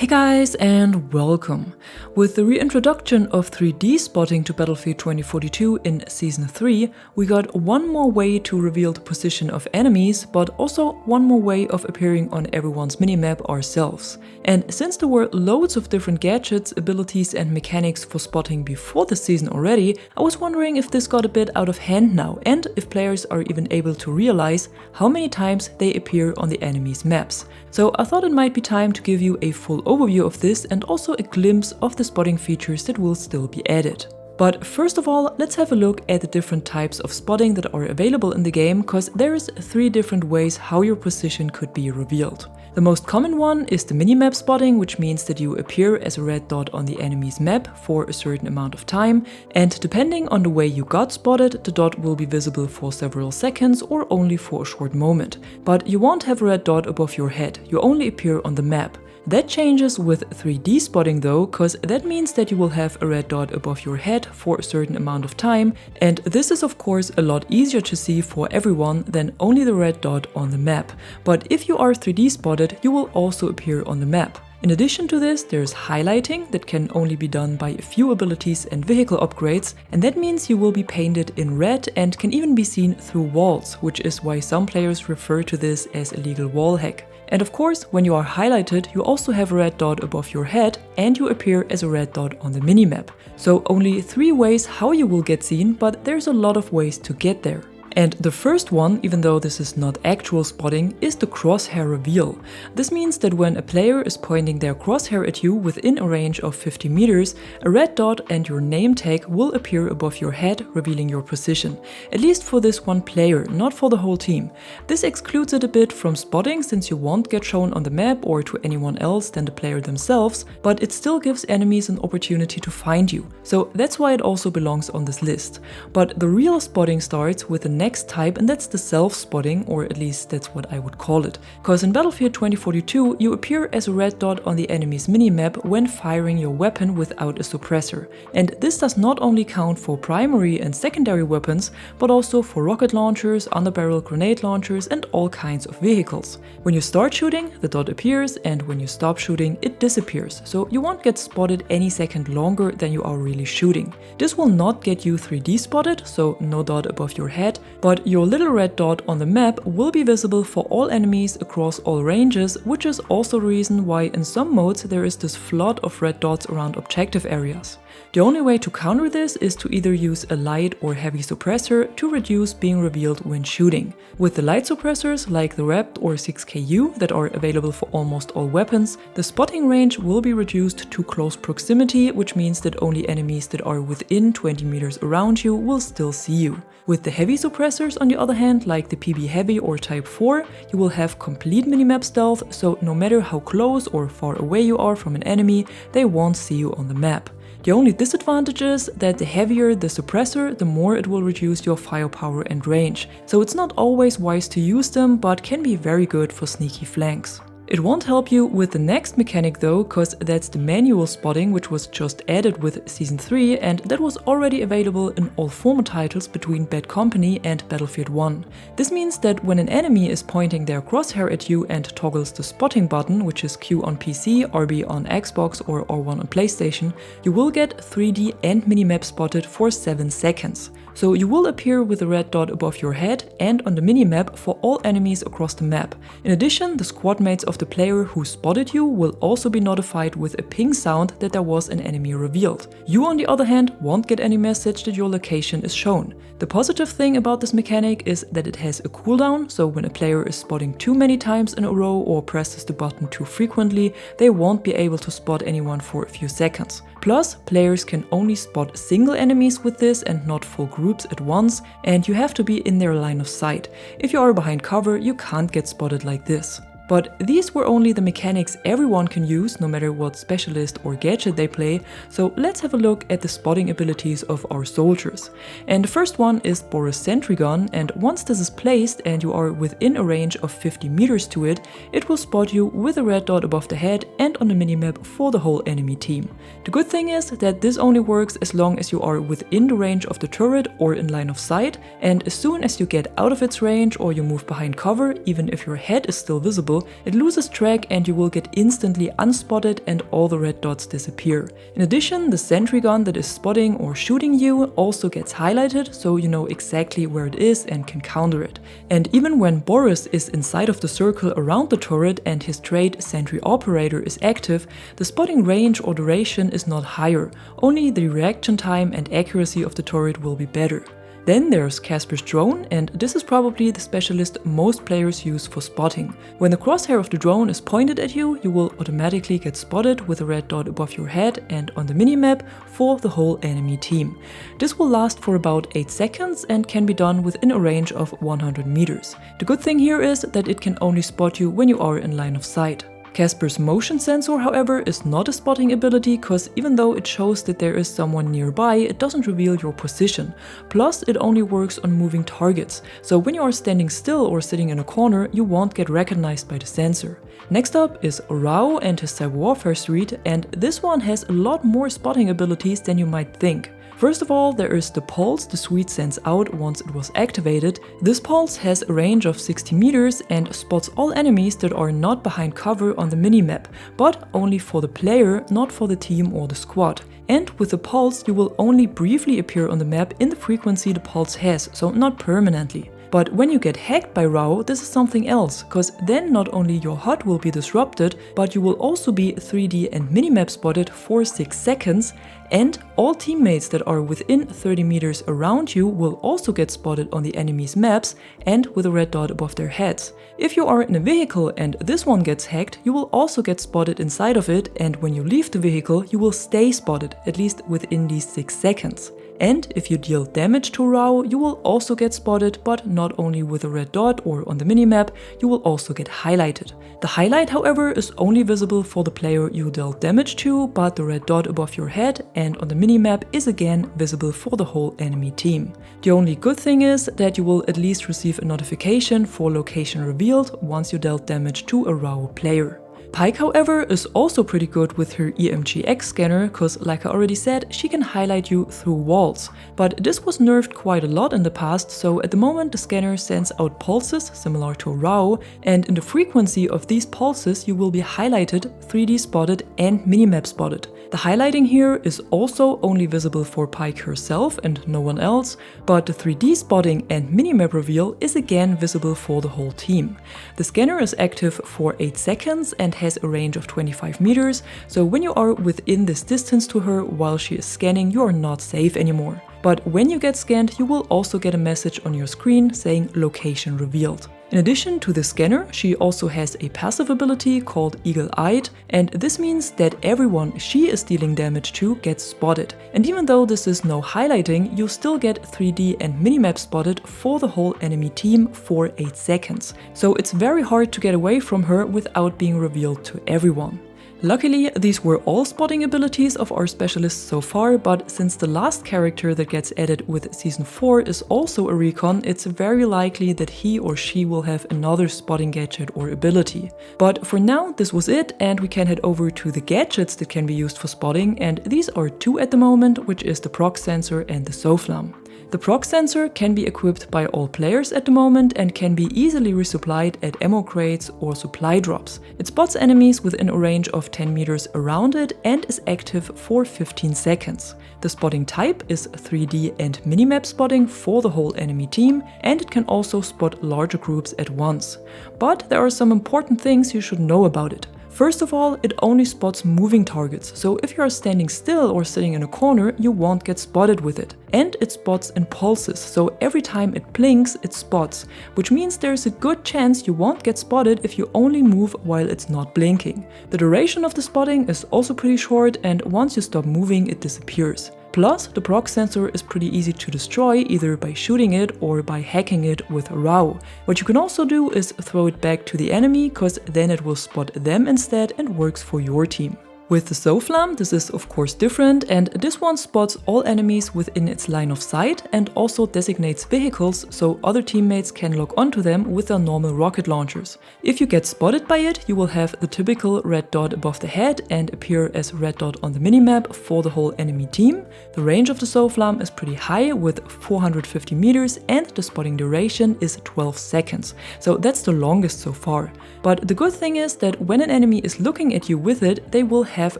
Hey guys, and welcome! With the reintroduction of 3D spotting to Battlefield 2042 in Season 3, we got one more way to reveal the position of enemies, but also one more way of appearing on everyone's minimap ourselves. And since there were loads of different gadgets, abilities and mechanics for spotting before the season already, I was wondering if this got a bit out of hand now, and if players are even able to realize how many times they appear on the enemy's maps. So I thought it might be time to give you a full overview of this and also a glimpse of the spotting features that will still be added. But first of all, let's have a look at the different types of spotting that are available in the game, cause there's 3 different ways how your position could be revealed. The most common one is the minimap spotting, which means that you appear as a red dot on the enemy's map for a certain amount of time, and depending on the way you got spotted, the dot will be visible for several seconds or only for a short moment. But you won't have a red dot above your head, you only appear on the map. That changes with 3D spotting though, cause that means that you will have a red dot above your head for a certain amount of time, and this is of course a lot easier to see for everyone than only the red dot on the map. But if you are 3D spotted, you will also appear on the map. In addition to this, there's highlighting that can only be done by a few abilities and vehicle upgrades, and that means you will be painted in red and can even be seen through walls, which is why some players refer to this as a legal wall hack. And of course, when you are highlighted, you also have a red dot above your head and you appear as a red dot on the minimap. So only 3 ways how you will get seen, but there's a lot of ways to get there. And the first one, even though this is not actual spotting, is the crosshair reveal. This means that when a player is pointing their crosshair at you within a range of 50 meters, a red dot and your name tag will appear above your head, revealing your position. At least for this one player, not for the whole team. This excludes it a bit from spotting since you won't get shown on the map or to anyone else than the player themselves, but it still gives enemies an opportunity to find you. So that's why it also belongs on this list. But the real spotting starts with the next type, and that's the self-spotting, or at least that's what I would call it. Cause in Battlefield 2042 you appear as a red dot on the enemy's minimap when firing your weapon without a suppressor. And this does not only count for primary and secondary weapons, but also for rocket launchers, underbarrel grenade launchers and all kinds of vehicles. When you start shooting, the dot appears, and when you stop shooting, it disappears, so you won't get spotted any second longer than you are really shooting. This will not get you 3D spotted, so no dot above your head, but your little red dot on the map will be visible for all enemies across all ranges, which is also the reason why in some modes there is this flood of red dots around objective areas. The only way to counter this is to either use a light or heavy suppressor to reduce being revealed when shooting. With the light suppressors like the Rept or 6KU that are available for almost all weapons, the spotting range will be reduced to close proximity, which means that only enemies that are within 20 meters around you will still see you. With the heavy suppressors on the other hand, like the PB Heavy or Type 4, you will have complete minimap stealth, so no matter how close or far away you are from an enemy, they won't see you on the map. The only disadvantage is that the heavier the suppressor, the more it will reduce your firepower and range. So it's not always wise to use them, but can be very good for sneaky flanks. It won't help you with the next mechanic though, cause that's the manual spotting, which was just added with Season 3, and that was already available in all former titles between Bad Company and Battlefield 1. This means that when an enemy is pointing their crosshair at you and toggles the spotting button, which is Q on PC, RB on Xbox or R1 on PlayStation, you will get 3D and minimap spotted for 7 seconds. So you will appear with a red dot above your head and on the minimap for all enemies across the map. In addition, the squad mates of the player who spotted you will also be notified with a ping sound that there was an enemy revealed. You on the other hand won't get any message that your location is shown. The positive thing about this mechanic is that it has a cooldown, so when a player is spotting too many times in a row or presses the button too frequently, they won't be able to spot anyone for a few seconds. Plus, players can only spot single enemies with this and not full groups at once, and you have to be in their line of sight. If you are behind cover, you can't get spotted like this. But these were only the mechanics everyone can use, no matter what specialist or gadget they play, so let's have a look at the spotting abilities of our soldiers. And the first one is Boris Sentry Gun, and once this is placed and you are within a range of 50 meters to it, it will spot you with a red dot above the head and on the minimap for the whole enemy team. The good thing is that this only works as long as you are within the range of the turret or in line of sight, and as soon as you get out of its range or you move behind cover, even if your head is still visible, vehicle, it loses track and you will get instantly unspotted and all the red dots disappear. In addition, the sentry gun that is spotting or shooting you also gets highlighted, so you know exactly where it is and can counter it. And even when Boris is inside of the circle around the turret and his trait Sentry Operator is active, the spotting range or duration is not higher, only the reaction time and accuracy of the turret will be better. Then there's Casper's drone, and this is probably the specialist most players use for spotting. When the crosshair of the drone is pointed at you, you will automatically get spotted with a red dot above your head and on the minimap for the whole enemy team. This will last for about 8 seconds and can be done within a range of 100 meters. The good thing here is that it can only spot you when you are in line of sight. Casper's motion sensor, however, is not a spotting ability, cause even though it shows that there is someone nearby, it doesn't reveal your position. Plus, it only works on moving targets, so when you are standing still or sitting in a corner, you won't get recognized by the sensor. Next up is Rao and his Cyber Warfare suite, and this one has a lot more spotting abilities than you might think. First of all, there is the pulse the suite sends out once it was activated. This pulse has a range of 60 meters and spots all enemies that are not behind cover on the minimap, but only for the player, not for the team or the squad. And with the pulse, you will only briefly appear on the map in the frequency the pulse has, so not permanently. But when you get hacked by Rao, this is something else, cause then not only your HUD will be disrupted, but you will also be 3D and minimap spotted for 6 seconds, and all teammates that are within 30 meters around you will also get spotted on the enemy's maps and with a red dot above their heads. If you are in a vehicle and this one gets hacked, you will also get spotted inside of it, and when you leave the vehicle, you will stay spotted, at least within these 6 seconds. And if you deal damage to Rao, you will also get spotted, but not only with a red dot or on the minimap, you will also get highlighted. The highlight, however, is only visible for the player you dealt damage to, but the red dot above your head and on the minimap is again visible for the whole enemy team. The only good thing is that you will at least receive a notification for location revealed once you dealt damage to a Rao player. Pyke, however, is also pretty good with her EMGX scanner, cause like I already said, she can highlight you through walls. But this was nerfed quite a lot in the past, so at the moment the scanner sends out pulses similar to Rao, and in the frequency of these pulses you will be highlighted, 3D spotted and minimap spotted. The highlighting here is also only visible for Pyke herself and no one else, but the 3D spotting and minimap reveal is again visible for the whole team. The scanner is active for 8 seconds and has a range of 25 meters, so when you are within this distance to her while she is scanning, you are not safe anymore. But when you get scanned, you will also get a message on your screen saying location revealed. In addition to the scanner, she also has a passive ability called Eagle-Eyed, and this means that everyone she is dealing damage to gets spotted. And even though this is no highlighting, you still get 3D and minimap spotted for the whole enemy team for 8 seconds. So it's very hard to get away from her without being revealed to everyone. Luckily, these were all spotting abilities of our specialists so far, but since the last character that gets added with Season 4 is also a recon, it's very likely that he or she will have another spotting gadget or ability. But for now, this was it, and we can head over to the gadgets that can be used for spotting, and these are 2 at the moment, which is the proc sensor and the Soflam. The proc sensor can be equipped by all players at the moment and can be easily resupplied at ammo crates or supply drops. It spots enemies within a range of 10 meters around it and is active for 15 seconds. The spotting type is 3D and minimap spotting for the whole enemy team, and it can also spot larger groups at once. But there are some important things you should know about it. First of all, it only spots moving targets, so if you are standing still or sitting in a corner, you won't get spotted with it. And it spots in pulses, so every time it blinks, it spots, which means there's a good chance you won't get spotted if you only move while it's not blinking. The duration of the spotting is also pretty short, and once you stop moving, it disappears. Plus, the proc sensor is pretty easy to destroy either by shooting it or by hacking it with Rao. What you can also do is throw it back to the enemy, cause then it will spot them instead and works for your team. With the SOFLAM, this is of course different, and this one spots all enemies within its line of sight and also designates vehicles so other teammates can lock onto them with their normal rocket launchers. If you get spotted by it, you will have the typical red dot above the head and appear as red dot on the minimap for the whole enemy team. The range of the SOFLAM is pretty high with 450 meters and the spotting duration is 12 seconds, so that's the longest so far. But the good thing is that when an enemy is looking at you with it, they will have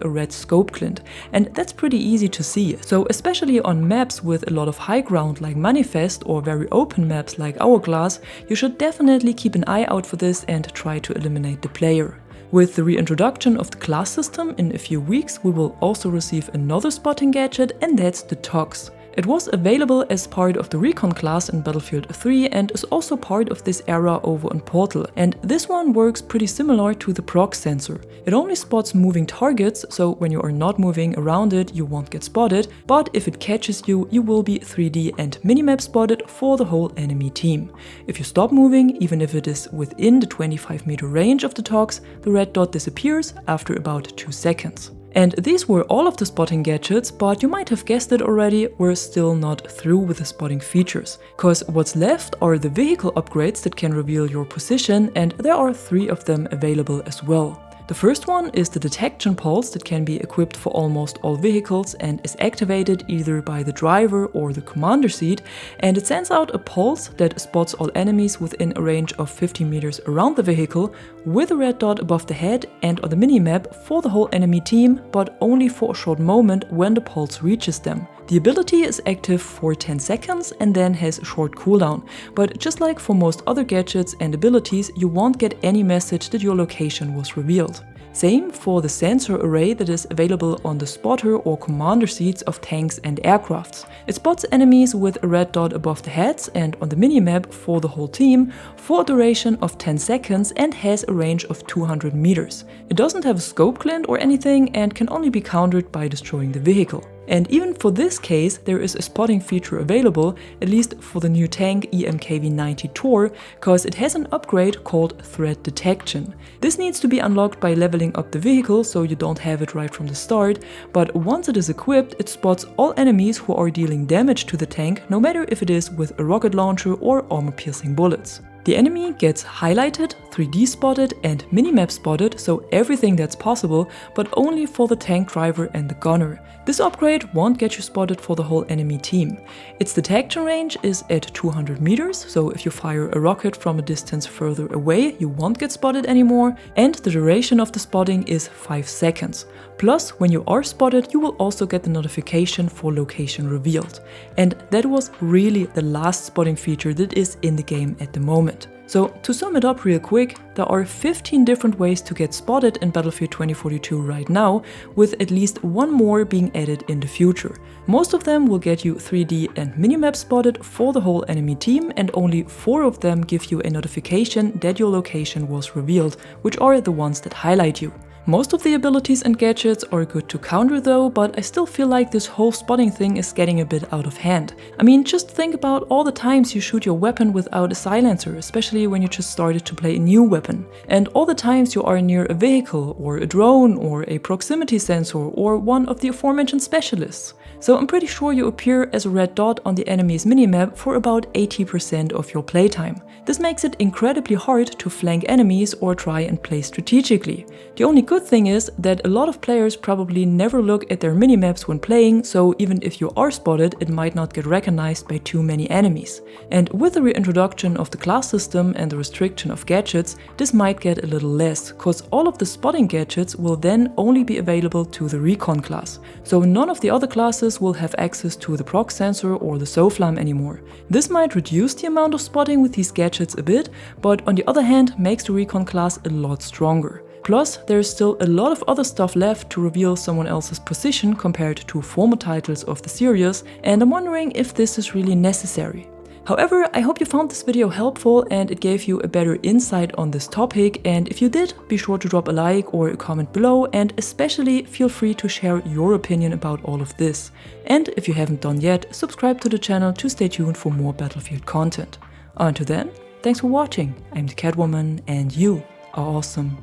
a red scope glint, and that's pretty easy to see. So especially on maps with a lot of high ground like Manifest or very open maps like Hourglass, you should definitely keep an eye out for this and try to eliminate the player. With the reintroduction of the class system in a few weeks, we will also receive another spotting gadget, and that's the Tox. It was available as part of the Recon class in Battlefield 3 and is also part of this era over on Portal, and this one works pretty similar to the proc sensor. It only spots moving targets, so when you are not moving around it you won't get spotted, but if it catches you, you will be 3D and minimap spotted for the whole enemy team. If you stop moving, even if it is within the 25-meter range of the Tox, the red dot disappears after about 2 seconds. And these were all of the spotting gadgets, but you might have guessed it already, we're still not through with the spotting features. Cause what's left are the vehicle upgrades that can reveal your position, and there are 3 of them available as well. The first one is the detection pulse that can be equipped for almost all vehicles and is activated either by the driver or the commander seat, and it sends out a pulse that spots all enemies within a range of 50 meters around the vehicle with a red dot above the head and on the minimap for the whole enemy team, but only for a short moment when the pulse reaches them. The ability is active for 10 seconds and then has a short cooldown, but just like for most other gadgets and abilities, you won't get any message that your location was revealed. Same for the sensor array that is available on the spotter or commander seats of tanks and aircrafts. It spots enemies with a red dot above the heads and on the minimap for the whole team for a duration of 10 seconds and has a range of 200 meters. It doesn't have a scope glint or anything and can only be countered by destroying the vehicle. And even for this case, there is a spotting feature available, at least for the new tank EMKV-90 Tor, cause it has an upgrade called Threat Detection. This needs to be unlocked by leveling up the vehicle, so you don't have it right from the start, but once it is equipped, it spots all enemies who are dealing damage to the tank, no matter if it is with a rocket launcher or armor-piercing bullets. The enemy gets highlighted, 3D spotted and minimap spotted, so everything that's possible, but only for the tank driver and the gunner. This upgrade won't get you spotted for the whole enemy team. Its detection range is at 200 meters, so if you fire a rocket from a distance further away, you won't get spotted anymore, and the duration of the spotting is 5 seconds. Plus, when you are spotted, you will also get the notification for location revealed. And that was really the last spotting feature that is in the game at the moment. So to sum it up real quick, there are 15 different ways to get spotted in Battlefield 2042 right now, with at least one more being added in the future. Most of them will get you 3D and minimap spotted for the whole enemy team, and only 4 of them give you a notification that your location was revealed, which are the ones that highlight you. Most of the abilities and gadgets are good to counter though, but I still feel like this whole spotting thing is getting a bit out of hand. I mean, just think about all the times you shoot your weapon without a silencer, especially when you just started to play a new weapon. And all the times you are near a vehicle, or a drone, or a proximity sensor, or one of the aforementioned specialists. So I'm pretty sure you appear as a red dot on the enemy's minimap for about 80% of your playtime. This makes it incredibly hard to flank enemies or try and play strategically. The only good thing is that a lot of players probably never look at their minimaps when playing, so even if you are spotted, it might not get recognized by too many enemies. And with the reintroduction of the class system and the restriction of gadgets, this might get a little less, cause all of the spotting gadgets will then only be available to the Recon class. So none of the other classes will have access to the proc sensor or the SOFLAM anymore. This might reduce the amount of spotting with these gadgets a bit, but on the other hand makes the Recon class a lot stronger. Plus, there's still a lot of other stuff left to reveal someone else's position compared to former titles of the series, and I'm wondering if this is really necessary. However, I hope you found this video helpful and it gave you a better insight on this topic, and if you did, be sure to drop a like or a comment below, and especially feel free to share your opinion about all of this. And if you haven't done yet, subscribe to the channel to stay tuned for more Battlefield content. Until then, thanks for watching, I'm the Catwoman and you are awesome.